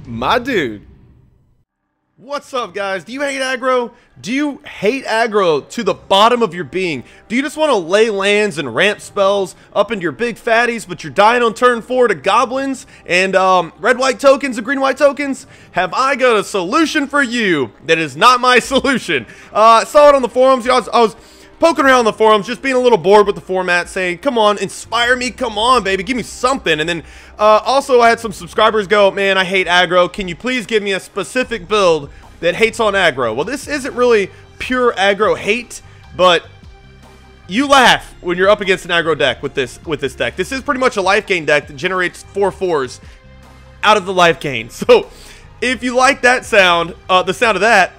My dude. What's up, guys? Do you hate aggro? Do you hate aggro to the bottom of your being? Do you just want to lay lands and ramp spells up into your big fatties, but you're dying on turn 4 to goblins and red-white tokens and green-white tokens? Have I got a solution for you that is not my solution? I saw it on the forums. I was poking around the forums, just being a little bored with the format, saying, come on, inspire me, come on, baby, give me something. And then also I had some subscribers go, man, I hate aggro. Can you please give me a specific build that hates on aggro? Well, this isn't really pure aggro hate, but you laugh when you're up against an aggro deck with this deck. This is pretty much a life gain deck that generates 4/4s out of the life gain. So if you like that sound, the sound of that,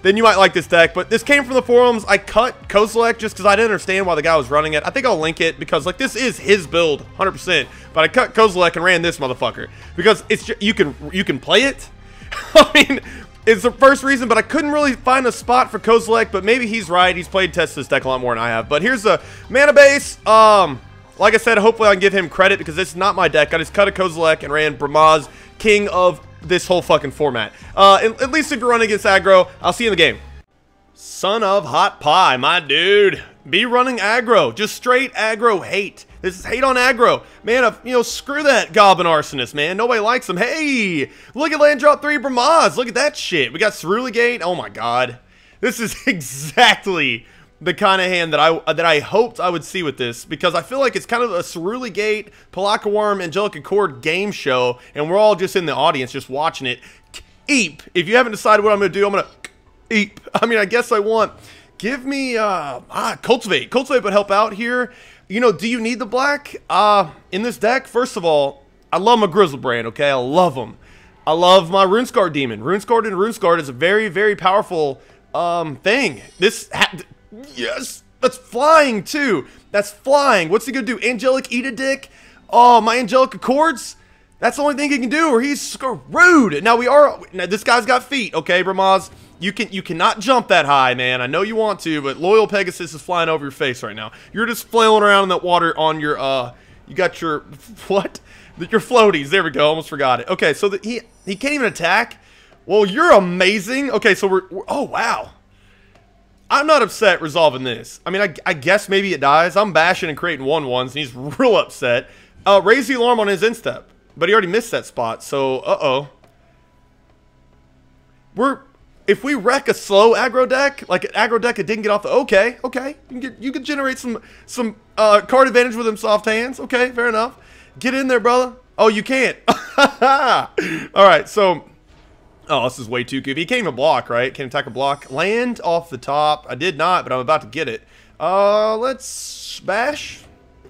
then you might like this deck. But this came from the forums. I cut Kozilek just because I didn't understand why the guy was running it. I think I'll link it because, like, this is his build 100%. But I cut Kozilek and ran this motherfucker because it's just, you can play it. I mean, it's the first reason, but I couldn't really find a spot for Kozilek. But maybe he's right. He's played tested this deck a lot more than I have. But here's the mana base. Like I said, hopefully I can give him credit because this is not my deck. I just cut a Kozilek and ran Bramaz, king of this whole fucking format. At least if you're running against aggro, I'll see you in the game. Son of hot pie, my dude. Be running aggro. Just straight aggro hate. This is hate on aggro. Man, you know, screw that Goblin Arsonist, man. Nobody likes him. Hey, look at land drop 3 Bramaz. Look at that shit. We got Cerulegate. Oh my god. This is exactly the kind of hand that I hoped I would see with this, because I feel like it's kind of a Cerulegate, Palaka Worm, Angelic Accord game show, and we're all just in the audience just watching it. Eep. If you haven't decided what I'm going to do, I'm going to eep. I mean, I guess I want. Give me Cultivate. Cultivate would help out here. You know, do you need the black in this deck? First of all, I love my Grizzlebrand, okay? I love them. I love my RuneScarred Demon. RuneScarred and RuneScarred is a very, very powerful thing. Yes, that's flying too. That's flying. What's he gonna do? Angelic eat a dick? Oh, my Angelic Accords? That's the only thing he can do, or he's screwed. Now this guy's got feet, okay, Bramaz? You cannot jump that high, man. I know you want to, but Loyal Pegasus is flying over your face right now. You're just flailing around in that water on your you got your what? Your floaties. There we go. Almost forgot it. Okay, so he can't even attack. Well, you're amazing. Okay, so we're oh wow. I'm not upset resolving this. I mean, I guess maybe it dies. I'm bashing and creating 1/1s, and he's real upset. Raise the alarm on his instep, but he already missed that spot, so if we wreck a slow aggro deck, like an aggro deck that didn't get off the okay, you can generate some card advantage with them soft hands. Okay, fair enough. Get in there, brother. Oh, you can't. All right, so. Oh, this is way too goofy. He can't even block, right? Can't attack a block. Land off the top. I did not, but I'm about to get it. Let's bash.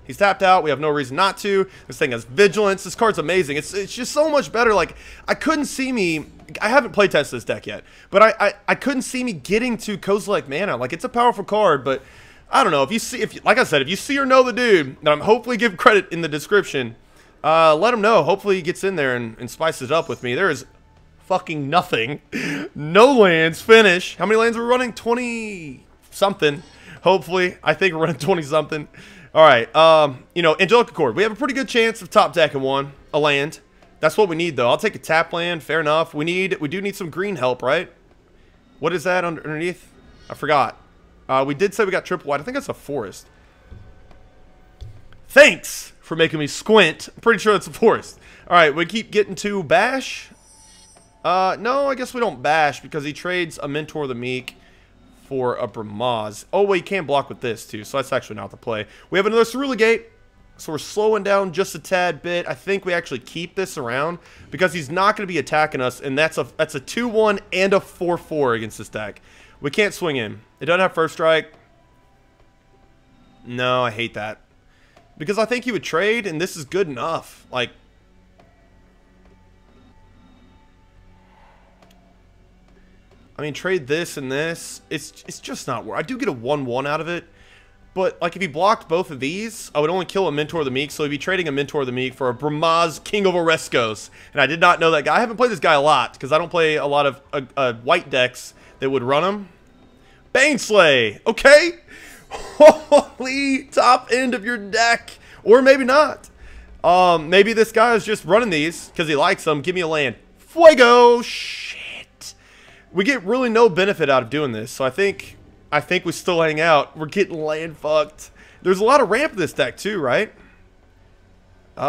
He's tapped out. We have no reason not to. This thing has vigilance. This card's amazing. It's just so much better. Like, I couldn't see me. I haven't playtested this deck yet, but I couldn't see me getting to Kozilek mana. Like, it's a powerful card, but I don't know. If you see, like I said, if you see or know the dude, that I'm hopefully give credit in the description, let him know. Hopefully he gets in there and spices it up with me. There is fucking nothing. No lands. Finish. How many lands are we running? 20 something. Hopefully. I think we're running 20 something. All right. You know, Angelic Accord. We have a pretty good chance of top decking one. A land. That's what we need, though. I'll take a tap land. Fair enough. We do need some green help, right? What is that underneath? I forgot. We did say we got triple white. I think that's a forest. Thanks for making me squint. I'm pretty sure it's a forest. All right. We keep getting to bash. No, I guess we don't bash because he trades a Mentor of the Meek for a Bramaz. Oh, wait, you can block with this, too, so that's actually not the play. We have another Cerulegate, so we're slowing down just a tad bit. I think we actually keep this around because he's not going to be attacking us, and that's a 2/1 and a 4/4 against this deck. We can't swing him. It doesn't have first strike. No, I hate that. Because I think he would trade, and this is good enough. Like, I mean, trade this and this. It's just not worth. I do get a 1/1 out of it, but like if he blocked both of these, I would only kill a Mentor of the Meek. So he'd be trading a Mentor of the Meek for a Bramaz, King of Oreskos. And I did not know that guy. I haven't played this guy a lot because I don't play a lot of white decks that would run him. Baneslay, okay. Holy top end of your deck, or maybe not. Maybe this guy is just running these because he likes them. Give me a land. Fuego! Shit. We get really no benefit out of doing this, so I think we still hang out. We're getting land fucked. There's a lot of ramp in this deck too, right?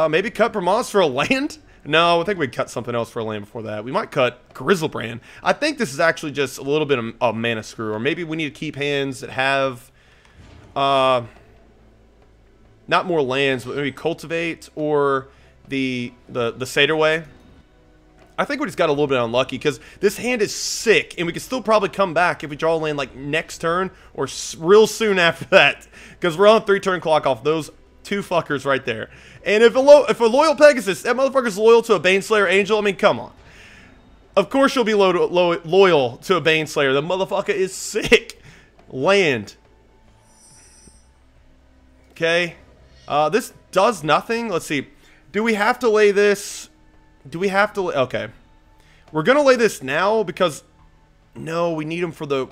Maybe cut Brahmas for a land? No, I think we'd cut something else for a land before that. We might cut Grizzlebrand. I think this is actually just a little bit of mana screw, or maybe we need to keep hands that have, not more lands, but maybe Cultivate or the Seder Way. I think we just got a little bit unlucky because this hand is sick, and we can still probably come back if we draw a land like next turn or real soon after that, because we're on a 3-turn clock off those two fuckers right there. And if a loyal Pegasus, that motherfucker's loyal to a Baneslayer Angel, I mean, come on. Of course you'll be loyal to a Baneslayer. The motherfucker is sick. Land. Okay. This does nothing. Let's see. Do we have to lay this? Do we have to? Okay. We're gonna lay this now because no, we need them for the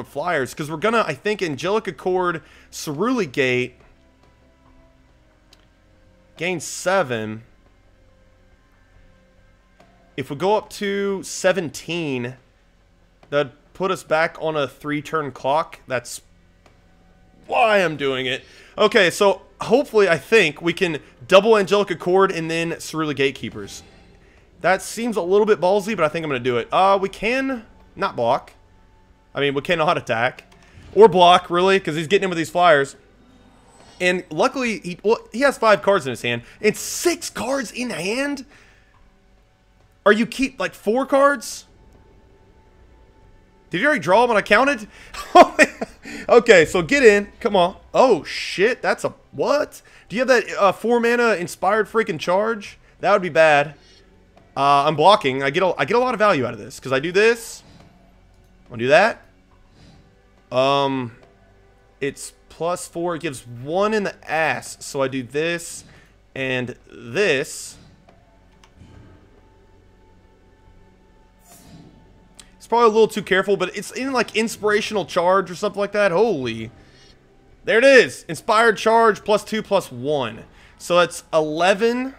flyers, because we're gonna, I think, Angelic Accord, Cerule Gate, gain 7. If we go up to 17, that'd put us back on a 3-turn clock. That's why I'm doing it. Okay, so hopefully, I think we can double Angelic Accord and then Cerule Gatekeepers. That seems a little bit ballsy, but I think I'm going to do it. We can not block. I mean, we cannot attack. Or block, really, because he's getting in with these flyers. And luckily, he has 5 cards in his hand. And 6 cards in hand? Are you keep, like, 4 cards? Did you already draw them when I counted? Okay, so get in. Come on. Oh, shit. That's a... What? Do you have that 4 mana inspired freaking charge? That would be bad. I'm blocking. I get a lot of value out of this because I do this. I'll do that. It's +4. It gives 1 in the ass. So I do this and this. It's probably a little too careful, but it's in like inspirational charge or something like that. Holy. There it is. Inspired charge +2/+1. So that's 11.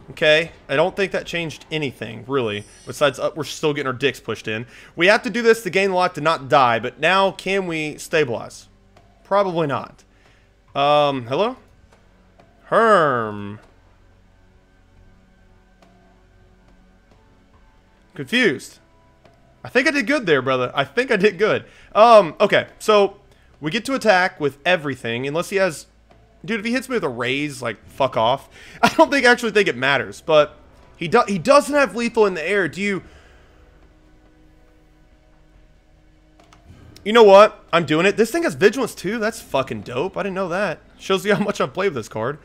Okay, I don't think that changed anything, really. Besides, we're still getting our dicks pushed in. We have to do this to gain life to not die, but now can we stabilize? Probably not. Hello? Herm. Confused. I think I did good there, brother. I think I did good. Okay, so we get to attack with everything, unless he has... Dude, if he hits me with a raise, like, fuck off. I don't actually think it matters, but he doesn't have lethal in the air. Do you... You know what? I'm doing it. This thing has Vigilance, too. That's fucking dope. I didn't know that. Shows you how much I've played with this card.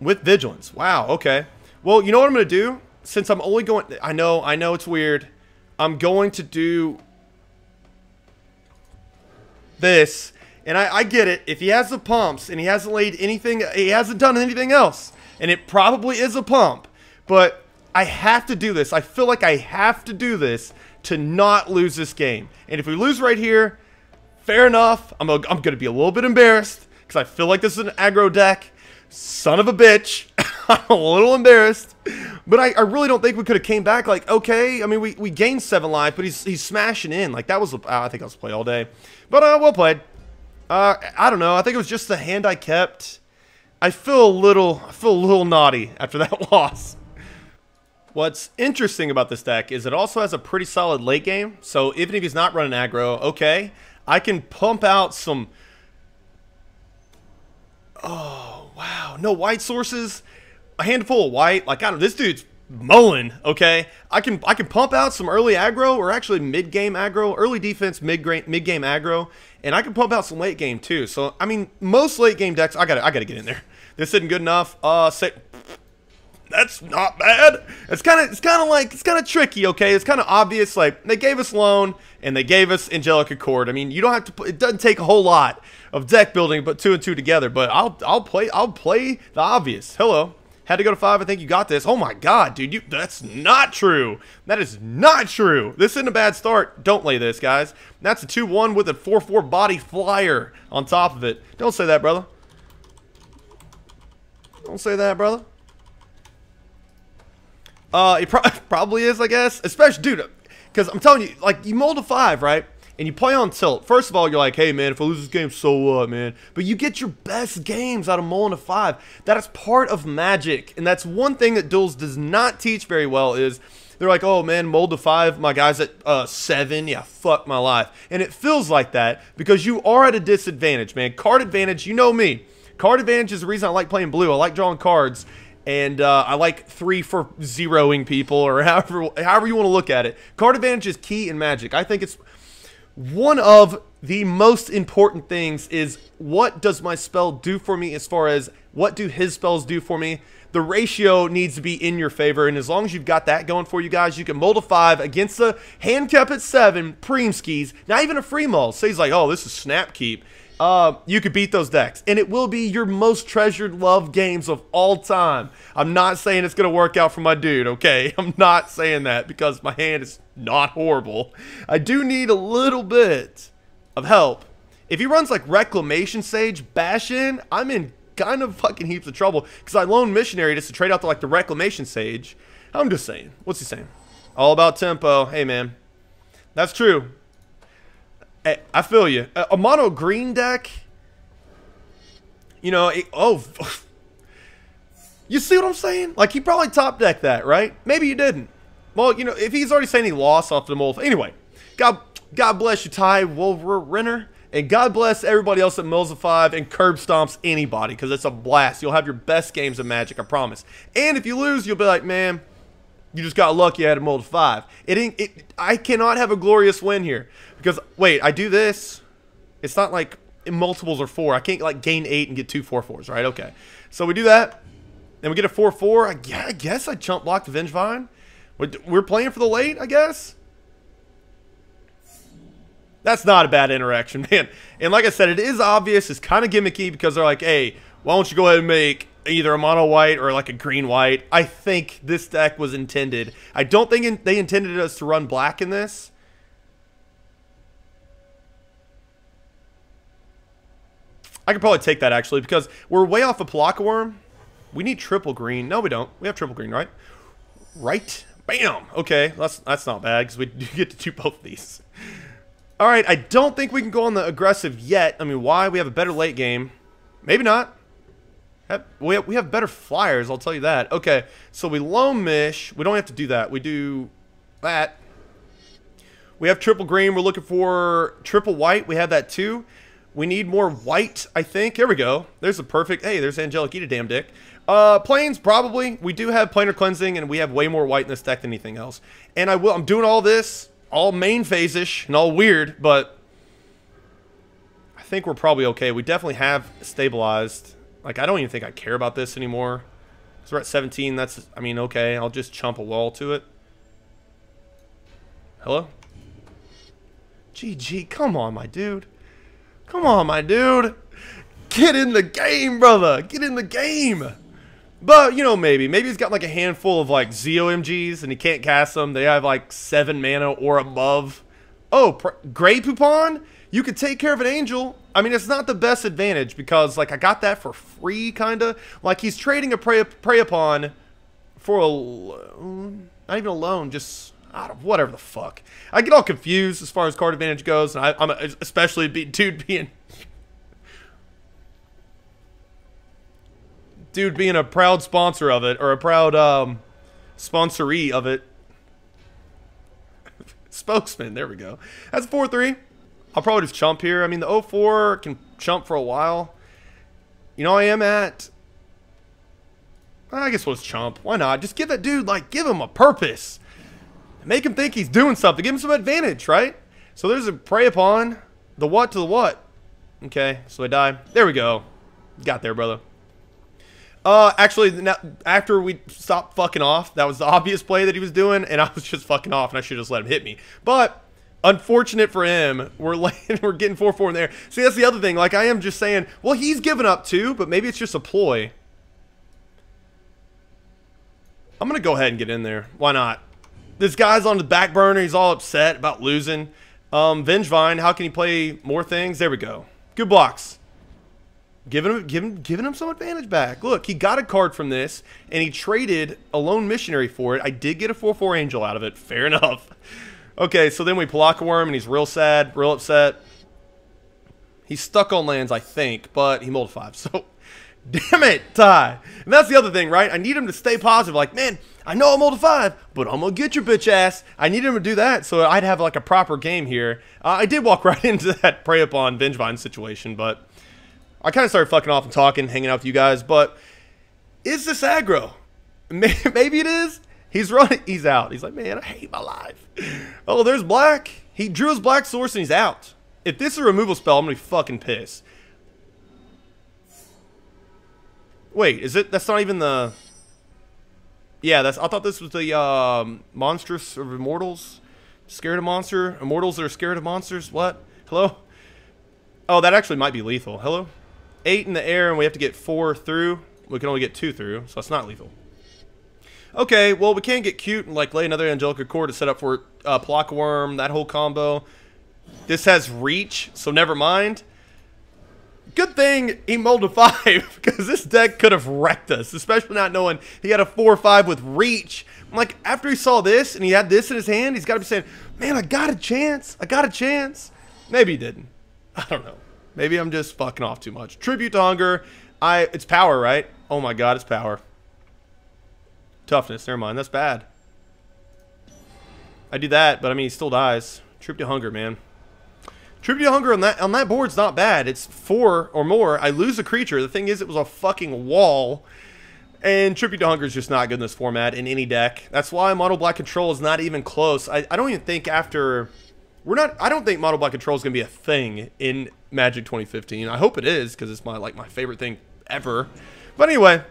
With Vigilance. Wow, okay. Well, you know what I'm going to do? Since I'm only going... I know it's weird. I'm going to do... this... And I get it. If he has the pumps and he hasn't laid anything, he hasn't done anything else. And it probably is a pump. But I have to do this. I feel like I have to do this to not lose this game. And if we lose right here, fair enough. I'm going to be a little bit embarrassed because I feel like this is an aggro deck. Son of a bitch. I'm a little embarrassed. But I really don't think we could have came back like, okay. I mean, we gained 7 life, but he's smashing in. Like, that was, I think I was play all day. But well played. I don't know. I think it was just the hand I kept. I feel a little naughty after that loss. What's interesting about this deck is it also has a pretty solid late game. So even if he's not running aggro, okay, I can pump out some... Oh, wow. No white sources. A handful of white. Like, I don't know. This dude's mowing, okay? I can pump out some early aggro, or actually mid-game aggro. Early defense, mid-game aggro. And I can pump out some late game too. So I mean, most late game decks, I gotta get in there. This isn't good enough. That's not bad. It's kind of tricky. Okay, it's kind of obvious. Like, they gave us Loan and they gave us Angelic Accord. I mean, you don't have to. It doesn't take a whole lot of deck building, but 2 and 2 together. But I'll play the obvious. Hello. Had to go to 5. I think you got this. Oh my god, dude. That's not true. That is not true. This isn't a bad start. Don't lay this, guys. That's a 2-1 with a 4/4 body flyer on top of it. Don't say that, brother. Don't say that, brother. It probably is, I guess. Especially, dude, because I'm telling you, like, you mold a 5, right? And you play on tilt. First of all, you're like, hey, man, if I lose this game, so what, man? But you get your best games out of mulling a 5. That is part of Magic. And that's one thing that Duels does not teach very well is they're like, oh, man, mold a 5. My guy's at 7. Yeah, fuck my life. And it feels like that because you are at a disadvantage, man. Card advantage, you know me. Card advantage is the reason I like playing blue. I like drawing cards. And I like 3 for zeroing people or however you want to look at it. Card advantage is key in Magic. I think it's one of the most important things is what does my spell do for me as far as what do his spells do for me. The ratio needs to be in your favor, and as long as you've got that going for you guys, you can mold a 5 against a handicap at 7, preem skis, not even a free mull. Say he's like, oh, this is snap keep. You could beat those decks, and it will be your most treasured, loved games of all time. I'm not saying it's going to work out for my dude, okay? I'm not saying that because my hand is not horrible. I do need a little bit of help. If he runs like Reclamation Sage, Bash in, I'm in kind of fucking heaps of trouble because I loan Missionary just to trade out to like the Reclamation Sage. I'm just saying. What's he saying? All about tempo. Hey, man. That's true. Hey, I feel you. A mono green deck, you know, you see what I'm saying? Like, he probably top decked that, right? Maybe you didn't. Well, you know, if he's already saying he lost off the mold. Anyway, God bless you, Ty Wolveriner. And God bless everybody else that mills a 5 and curb stomps anybody because it's a blast. You'll have your best games of Magic, I promise. And if you lose, you'll be like, man, you just got lucky I had a mold 5. I cannot have a glorious win here. Because, wait, I do this. It's not like in multiples are 4. I can't, like, gain 8 and get 2 4/4s, right? Okay. So we do that. And we get a 4/4. Yeah, I guess I chump block the Vengevine. We're playing for the late, I guess. That's not a bad interaction, man. And like I said, it is obvious. It's kind of gimmicky because they're like, hey, why don't you go ahead and make either a mono white or like a green white. I think this deck was intended. I don't think they intended us to run black in this. I could probably take that actually because we're way off a Palaka Worm. We need triple green. No, we don't. We have triple green, right? Right? Bam! Okay, that's not bad because we do get to do both of these. All right, I don't think we can go on the aggressive yet. I mean, why? We have a better late game. Maybe not. We have better flyers, I'll tell you that. Okay, so we loam Mish. We don't have to do that. We do that. We have triple green. We're looking for triple white. We have that too. We need more white, I think. Here we go. There's a perfect... Hey, there's Angelic. Eat a damn dick. Plains, probably. We do have planar cleansing, and we have way more white in this deck than anything else. And I'm doing all this, all main phase-ish, and all weird, but I think we're probably okay. We definitely have stabilized. Like, I don't even think I care about this anymore. So we're at 17. That's, I mean, okay. I'll just chump a wall to it. Hello? GG. Come on, my dude. Come on, my dude. Get in the game, brother. Get in the game. But, you know, maybe. Maybe he's got like a handful of like ZOMGs and he can't cast them. They have like 7 mana or above. Oh, Grey Poupon? You could take care of an angel. I mean, it's not the best advantage because, like, I got that for free, kind of. Like, he's trading a prey upon for a... Not even a loan, just... whatever the fuck. I get all confused as far as card advantage goes, and I'm especially dude being a proud sponsor of it, or a proud sponsoree of it. Spokesman, there we go. That's 4-3. I'll probably just chump here. I mean, the 0-4 can chump for a while. You know, I am at... I guess we'll just chump. Why not? Just give that dude, like, give him a purpose. Make him think he's doing something. Give him some advantage, right? So there's a prey upon the what to the what. Okay, so I die. There we go. Got there, brother. Actually, now, after we stopped fucking off, that was the obvious play that he was doing, and I was just fucking off, and I should have just let him hit me. But unfortunate for him, we're getting 4-4 in there. See, that's the other thing. Like, I am just saying, well, he's given up too, but maybe it's just a ploy. I'm gonna go ahead and get in there. Why not? This guy's on the back burner. He's all upset about losing. Vengevine, how can he play more things? There we go. Good blocks. Giving him some advantage back. Look, he got a card from this, and he traded a Lone Missionary for it. I did get a 4/4 Angel out of it. Fair enough. Okay, so then we Palaka Worm, and he's real sad, real upset. He's stuck on lands, I think, but he mulled 5. So, damn it, Ty. And that's the other thing, right? I need him to stay positive. Like, man, I know I'm mulled 5, but I'm going to get your bitch ass. I need him to do that so I'd have, like, a proper game here. I did walk right into that Prey Upon Vengevine situation, but I kind of started fucking off and talking, hanging out with you guys. But is this aggro? Maybe it is. He's running. He's out. He's like, man, I hate my life. Oh, there's black. He drew his black source and he's out. If this is a removal spell, I'm going to be fucking pissed. Wait, is it? That's not even the... Yeah, I thought this was the Monstrous of Immortals. Scared of monster? Immortals that are scared of monsters? What? Hello? Oh, that actually might be lethal. Hello? 8 in the air and we have to get 4 through. We can only get 2 through, so it's not lethal. Okay, well, we can get cute and like lay another Angelica Cord to set up for Palaka Worm, that whole combo. This has reach, so never mind. Good thing he mulled a 5, because this deck could have wrecked us, especially not knowing he had a 4/5 with reach. I'm like, after he saw this and he had this in his hand, he's got to be saying, man, I got a chance. I got a chance. Maybe he didn't. I don't know. Maybe I'm just fucking off too much. Tribute to Hunger. It's power, right? Oh my god, it's power. Toughness, never mind. That's bad. I do that, but I mean, he still dies. Tribute to Hunger, man. Tribute to Hunger on that board's not bad. It's 4 or more. I lose a creature. The thing is, it was a fucking wall. And Tribute to Hunger is just not good in this format in any deck. That's why Mono Black Control is not even close. I don't even think after... I don't think Mono Black Control is going to be a thing in Magic 2015. I hope it is, because it's my favorite thing ever. But anyway.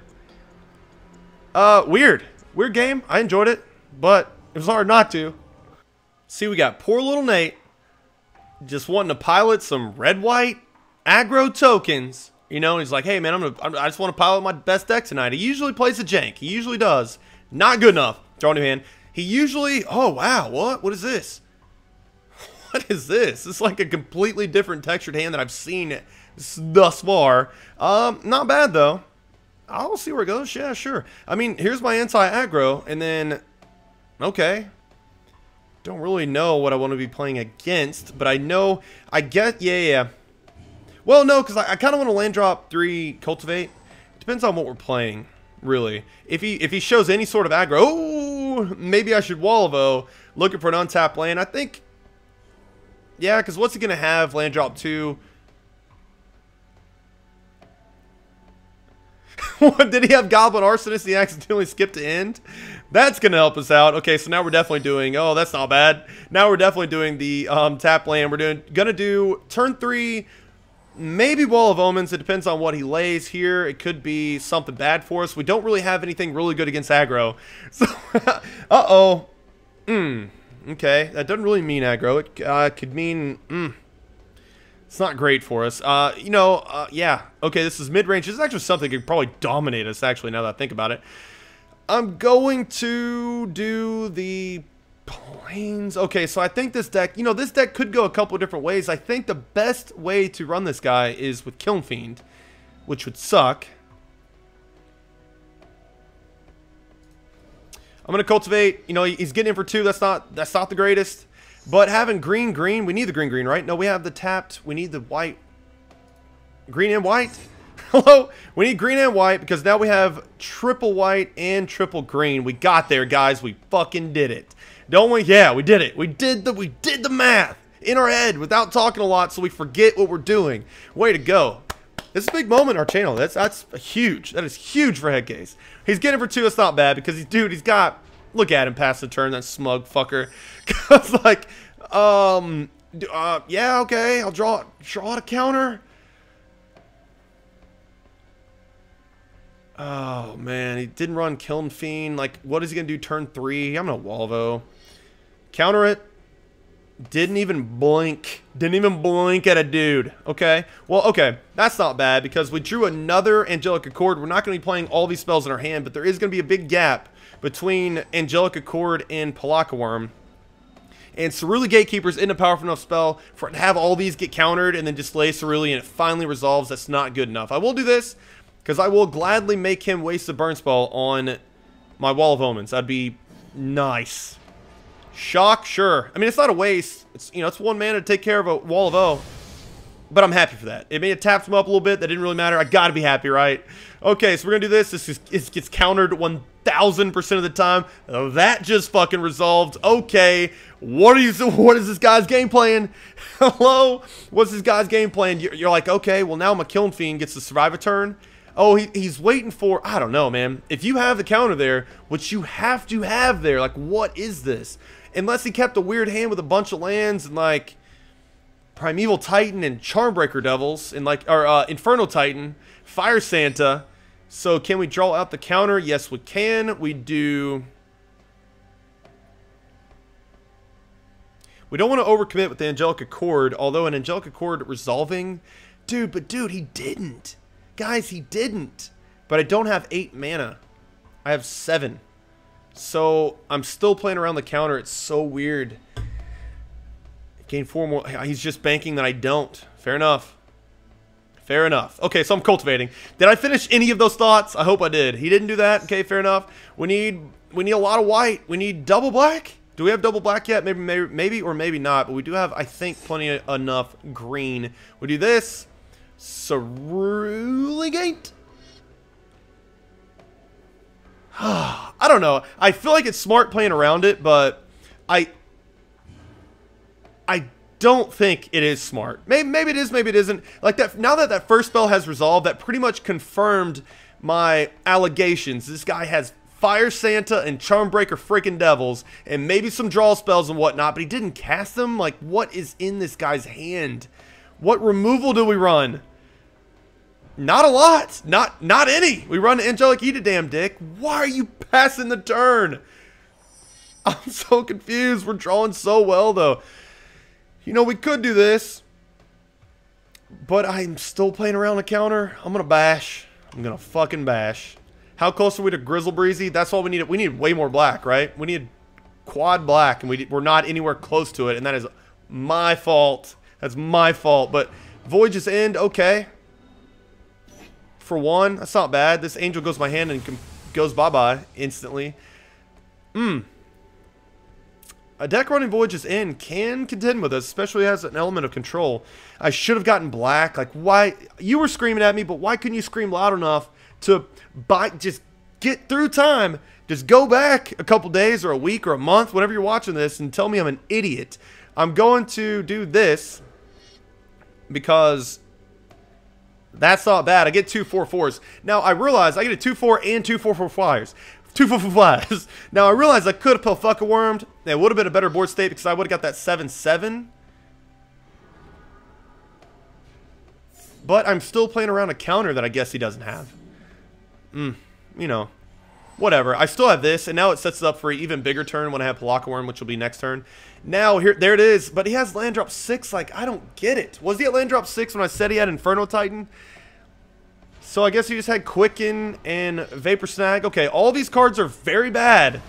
Weird game. I enjoyed it, but it was hard not to. See, we got poor little Nate just wanting to pilot some red-white aggro tokens. You know, he's like, hey, man, I just want to pilot my best deck tonight. He usually plays a jank. He usually does. Not good enough. Draw a new hand. He usually... Oh, wow. What is this? What is this? It's like a completely different textured hand that I've seen thus far. Not bad, though. I'll see where it goes. Yeah, sure. I mean, here's my anti-aggro, and then... Okay. Don't really know what I want to be playing against, but I know... Yeah. Well, no, because I kind of want to land drop 3 Cultivate. Depends on what we're playing, really. If he shows any sort of aggro... Oh, maybe I should Walvo, looking for an untapped land. I think... Yeah, because what's he going to have? Land drop 2. What, did he have Goblin Arsonist? He accidentally skipped to end? That's going to help us out. Okay, so now we're definitely doing... Oh, that's not bad. Now we're definitely doing the tap land. We're going to do turn 3, maybe Wall of Omens. It depends on what he lays here. It could be something bad for us. We don't really have anything really good against aggro. So, uh-oh. Okay, that doesn't really mean aggro. It could mean... It's not great for us. Yeah. Okay, this is mid-range. This is actually something that could probably dominate us, actually, now that I think about it. I'm going to do the planes. Okay, so I think this deck... this deck could go a couple of different ways. I think the best way to run this guy is with Kiln Fiend, which would suck. I'm going to Cultivate. He's getting in for 2. That's not the greatest. But having green, we need the green, right? No, we have the tapped. We need the white. Green and white? Hello? We need green and white because now we have triple white and triple green. We got there, guys. We fucking did it. Don't we? Yeah, we did it. We did the math in our head without talking a lot so we forget what we're doing. Way to go. This is a big moment in our channel. That's huge. That is huge for Headcase. He's getting for 2. It's not bad because he's got... Look at him pass the turn, that smug fucker. Cause like, yeah, okay, I'll draw a counter. Oh man, he didn't run Kiln Fiend. Like, what is he gonna do turn 3? I'm gonna Walvo. Counter it. Didn't even blink at a dude. Okay, well, okay, that's not bad because we drew another Angelica Cord. We're not gonna be playing all these spells in our hand, but there is gonna be a big gap between Angelica Cord and Palaka Worm. and Cerulean Gatekeeper isn't a powerful enough spell for it to have all these get countered and then display Cerulean and it finally resolves. That's not good enough. I will do this because I will gladly make him waste the burn spell on my Wall of Omens. That'd be nice. Shock, sure. I mean, it's not a waste. It's, you know, it's 1 mana to take care of a Wall of O. But I'm happy for that. It may have tapped him up a little bit. That didn't really matter. I gotta be happy, right? Okay, so we're gonna do this. This gets countered 1000% of the time. That just fucking resolved. Okay, what is this guy's game plan? Hello? What's this guy's game plan? You're like, okay, well now my Kiln Fiend gets to survive a turn. Oh, he's waiting for, I don't know, man. If you have the counter there, which you have to have there, like, what is this? Unless he kept a weird hand with a bunch of lands and, like, Primeval Titan and Charmbreaker Devils, and, like, or Inferno Titan, Fire Santa. So, can we draw out the counter? Yes, we can. We do... We don't want to overcommit with the Angelic Accord, although an Angelic Accord resolving... Dude, he didn't. Guys, he didn't. But I don't have 8 mana. I have 7. So, I'm still playing around the counter. It's so weird. Gain 4 more. He's just banking that I don't. Fair enough. Fair enough. Okay, so I'm cultivating. Did I finish any of those thoughts? I hope I did. He didn't do that. Okay, fair enough. We need a lot of white. We need double black. Do we have double black yet? Maybe or maybe not. But we do have, I think, plenty enough green. We do this. Cerulean Gate. I don't know. I feel like it's smart playing around it, but I don't think it is smart. Maybe it is, maybe it isn't. Like that. Now that first spell has resolved, that pretty much confirmed my allegations. This guy has Fire Santa and Charmbreaker freaking Devils, and maybe some draw spells and whatnot, but he didn't cast them. Like, what is in this guy's hand? What removal do we run? Not a lot. Not any. We run Angelic Eat a Damn Dick. Why are you passing the turn? I'm so confused. We're drawing so well, though. You know, we could do this, but I'm still playing around the counter. I'm going to bash. I'm going to fucking bash. How close are we to Grizzle Breezy? That's all we need. We need way more black, right? We need quad black, and we're not anywhere close to it, and that is my fault. That's my fault, but Voyage's End, okay. For 1, that's not bad. This Angel goes my hand and goes bye-bye instantly. A deck running Voyage's End can contend with us, especially as an element of control. I should have gotten black. Like, why? You were screaming at me, but why couldn't you scream loud enough to just get through time? Just go back a couple days or a week or a month, whenever you're watching this, and tell me I'm an idiot. I'm going to do this because that's not bad. I get 2 4/4s. Now, I realize I get a 2/4 and 2 4/4 flyers. 2 4/4 flyers. Now, I realize I could have Pelfucka-Wormed. It would have been a better board state because I would have got that 7/7. But I'm still playing around a counter that I guess he doesn't have. You know, whatever. I still have this, and now it sets it up for an even bigger turn when I have Pelfucka-Worm, which will be next turn. Now, there it is. But he has land drop 6. Like, I don't get it. Was he at land drop 6 when I said he had Inferno Titan? So I guess he just had Quicken and Vapor Snag. Okay, all these cards are very bad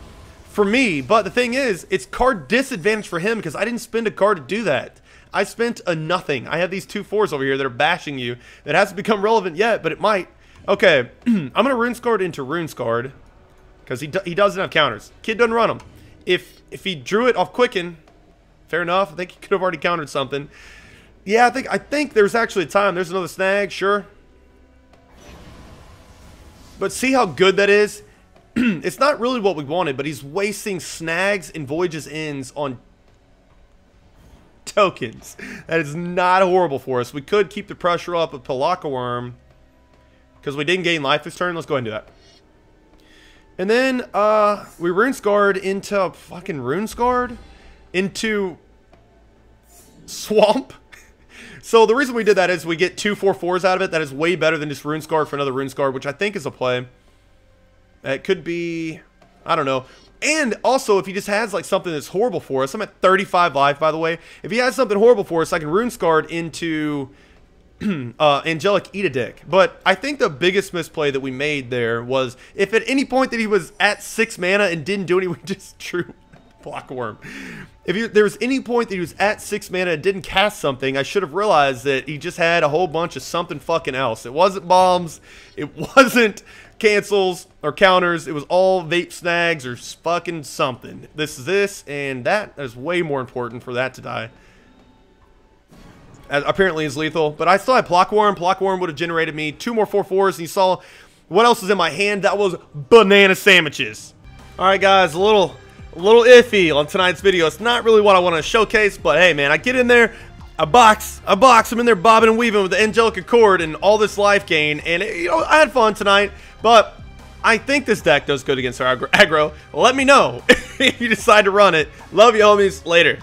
for me. But the thing is, it's card disadvantage for him because I didn't spend a card to do that. I spent a nothing. I have these 2/4s over here that are bashing you. That hasn't become relevant yet, but it might. Okay, I'm going to Rune Scarred into Rune Scarred because he doesn't have counters. Kid doesn't run them. If he drew it off Quicken, fair enough. I think he could have already countered something. Yeah, I think there's actually a time. There's another snag, sure. But see how good that is? It's not really what we wanted, but he's wasting snags and Voyage's Ends on tokens. That is not horrible for us. We could keep the pressure up with Pelfucka-Worm because we didn't gain life this turn. Let's go ahead and do that. And then we Rune Scarred into fucking Rune Scarred into Swamp. So the reason we did that is we get 2 4/4s out of it. That is way better than just Rune Scarred for another Rune Scarred, which I think is a play. It could be, I don't know. And also, if he just has like something that's horrible for us, I'm at 35 life, by the way. If he has something horrible for us, I can Rune Scarred into Angelic Eat a Dick. But I think the biggest misplay that we made there was if at any point that he was at 6 mana and didn't do anything, we just drew Block Worm. If there was any point that he was at 6 mana and didn't cast something, I should have realized that he just had a whole bunch of something fucking else. It wasn't bombs. It wasn't cancels or counters. It was all vape snags or fucking something. This is this, and that is way more important for that to die. Apparently is lethal, but I still had Block Worm. Block Worm would have generated me 2 more 4/4s, and you saw what else was in my hand. That was banana sandwiches. All right, guys, a little iffy on tonight's video. It's not really what I want to showcase, but hey, man, I get in there, I box. I'm in there bobbing and weaving with the Angelic Accord and all this life gain, and you know, I had fun tonight. But I think this deck does good against our aggro. Let me know if you decide to run it. Love you, homies. Later.